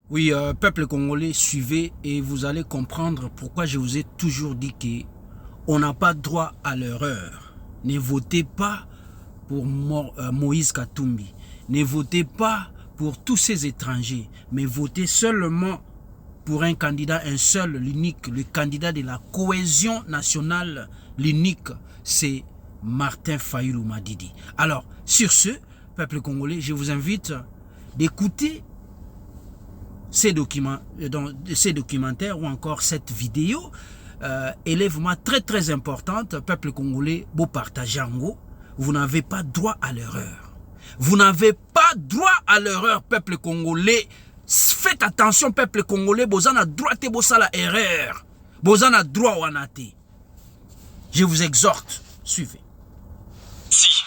Oui, peuple congolais, suivez et vous allez comprendre pourquoi je vous ai toujours dit qu'on n'a pas droit à l'erreur. Ne votez pas pour Moïse Katumbi. Ne votez pas pour tous ces étrangers, mais votez seulement pour un candidat, un seul, l'unique, le candidat de la cohésion nationale, l'unique, c'est Martin Fayulu Madidi. Alors, sur ce, peuple congolais, je vous invite d'écouter ces documentaires ou encore cette vidéo. Elle est vraiment très importante. Peuple congolais, beau partager en gros. Vous n'avez pas droit à l'erreur. Vous n'avez pas droit à l'erreur, peuple congolais. Faites attention, peuple congolais. Vous avez droit à la erreur. Vous avez droit au anaté. Je vous exhorte. Suivez. Si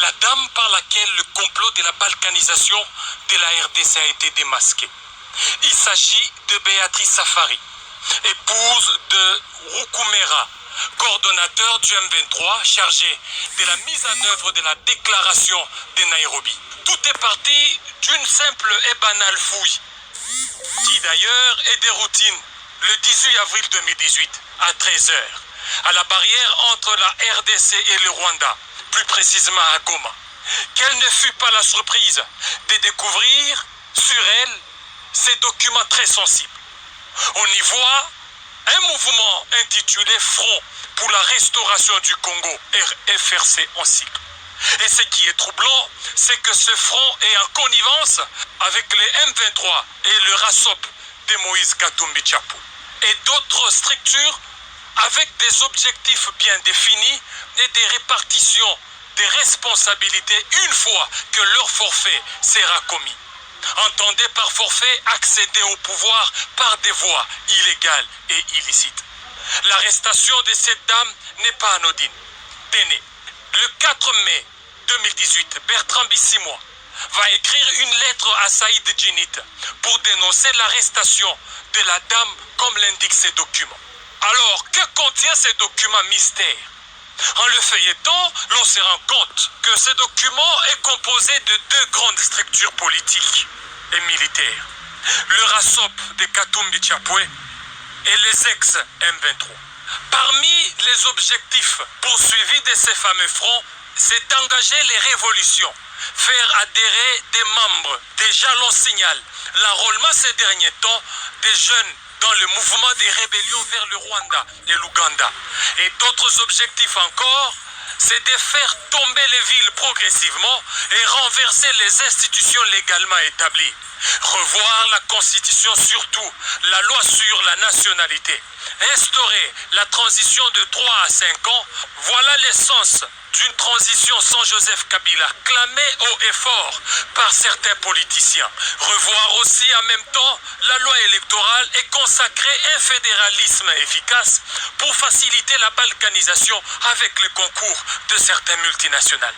la dame par laquelle le complot de la balkanisation de la RDC a été démasqué. Il s'agit de Béatrice Safari, épouse de Rukumera, coordonnateur du M23 chargé de la mise en œuvre de la déclaration de Nairobi. Tout est parti d'une simple et banale fouille, qui d'ailleurs est de routine le 18 avril 2018 à 13 h, à la barrière entre la RDC et le Rwanda, plus précisément à Goma. Quelle ne fut pas la surprise de découvrir sur elle ces documents très sensibles. On y voit un mouvement intitulé Front pour la restauration du Congo, FRC en cycle. Et ce qui est troublant, c'est que ce front est en connivence avec les M23 et le RASOP de Moïse Katumbi Tchapou et d'autres structures avec des objectifs bien définis et des répartitions des responsabilités une fois que leur forfait sera commis. Entendez par forfait accéder au pouvoir par des voies illégales et illicites. L'arrestation de cette dame n'est pas anodine. Tenez, le 4 mai 2018, Bertrand Bissimois va écrire une lettre à Saïd Djinit pour dénoncer l'arrestation de la dame comme l'indiquent ces documents. Alors, que contient ces documents mystères? En le feuilletant, l'on se rend compte que ce document est composé de deux grandes structures politiques et militaires. Le RASOP de Katumbi Tchapoué et les ex-M23. Parmi les objectifs poursuivis de ces fameux fronts, c'est d'engager les révolutions, faire adhérer des membres. Déjà l'on signale l'enrôlement ces derniers temps des jeunes dans le mouvement des rébellions vers le Rwanda et l'Ouganda. Et d'autres objectifs encore, c'est de faire tomber les villes progressivement et renverser les institutions légalement établies. Revoir la Constitution, surtout la loi sur la nationalité. Instaurer la transition de 3 à 5 ans, voilà l'essence d'une transition sans Joseph Kabila, clamée haut et fort par certains politiciens. Revoir aussi en même temps la loi électorale et consacrer un fédéralisme efficace pour faciliter la balkanisation avec le concours de certaines multinationales.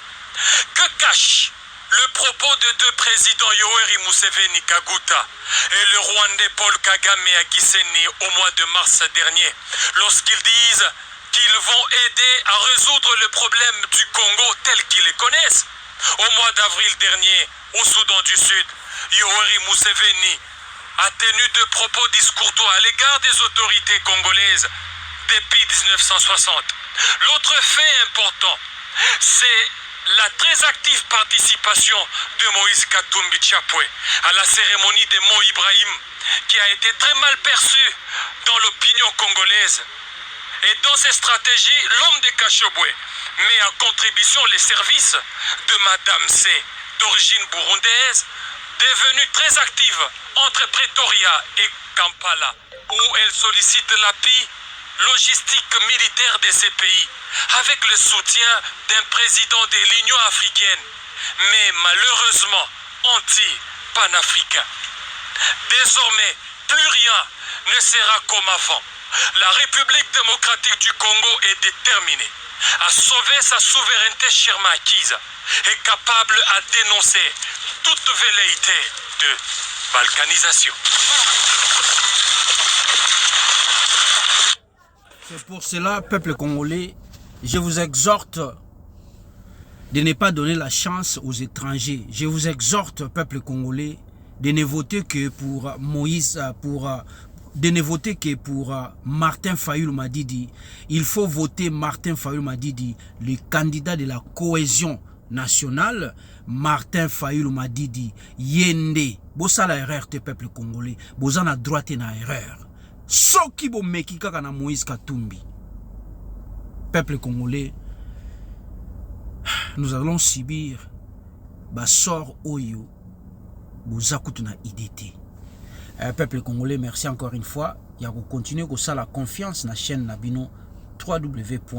Que cache le propos de deux présidents Yoweri Museveni Kaguta et le Rwandais Paul Kagame à Gisenyi au mois de mars dernier, lorsqu'ils disent qu'ils vont aider à résoudre le problème du Congo tel qu'ils le connaissent? Au mois d'avril dernier, au Soudan du Sud, Yoweri Museveni a tenu de propos discourtois à l'égard des autorités congolaises depuis 1960. L'autre fait important, c'est la très active participation de Moïse Katumbi Tchapoué à la cérémonie de Mo Ibrahim, qui a été très mal perçue dans l'opinion congolaise. Et dans ces stratégies, l'homme de Kachobwe met en contribution les services de Madame C, d'origine burundaise, devenue très active entre Pretoria et Kampala, où elle sollicite l'appui logistique militaire de ces pays, avec le soutien d'un président de l'Union africaine, mais malheureusement anti-panafricain. Désormais, plus rien ne sera comme avant. La République démocratique du Congo est déterminée à sauver sa souveraineté chèrement acquise et capable à dénoncer toute velléité de balkanisation. C'est pour cela, peuple congolais, je vous exhorte de ne pas donner la chance aux étrangers. Je vous exhorte, peuple congolais, de ne voter que pour Moïse, de ne voter que pour Martin Fayulu Madidi. Il faut voter Martin Fayulu Madidi, le candidat de la cohésion nationale. Martin Fayulu Madidi, Yende, bossa la erreur te peuple congolais, bosa na droite na erreur. Soki bo meki kaka na Moïse Katumbi. Peuple congolais, nous allons subir sort oyo boza kutuna IDT. Peuple congolais, merci encore une fois. Il y a continuer comme ça la confiance na chaîne Nabino www.cntlive.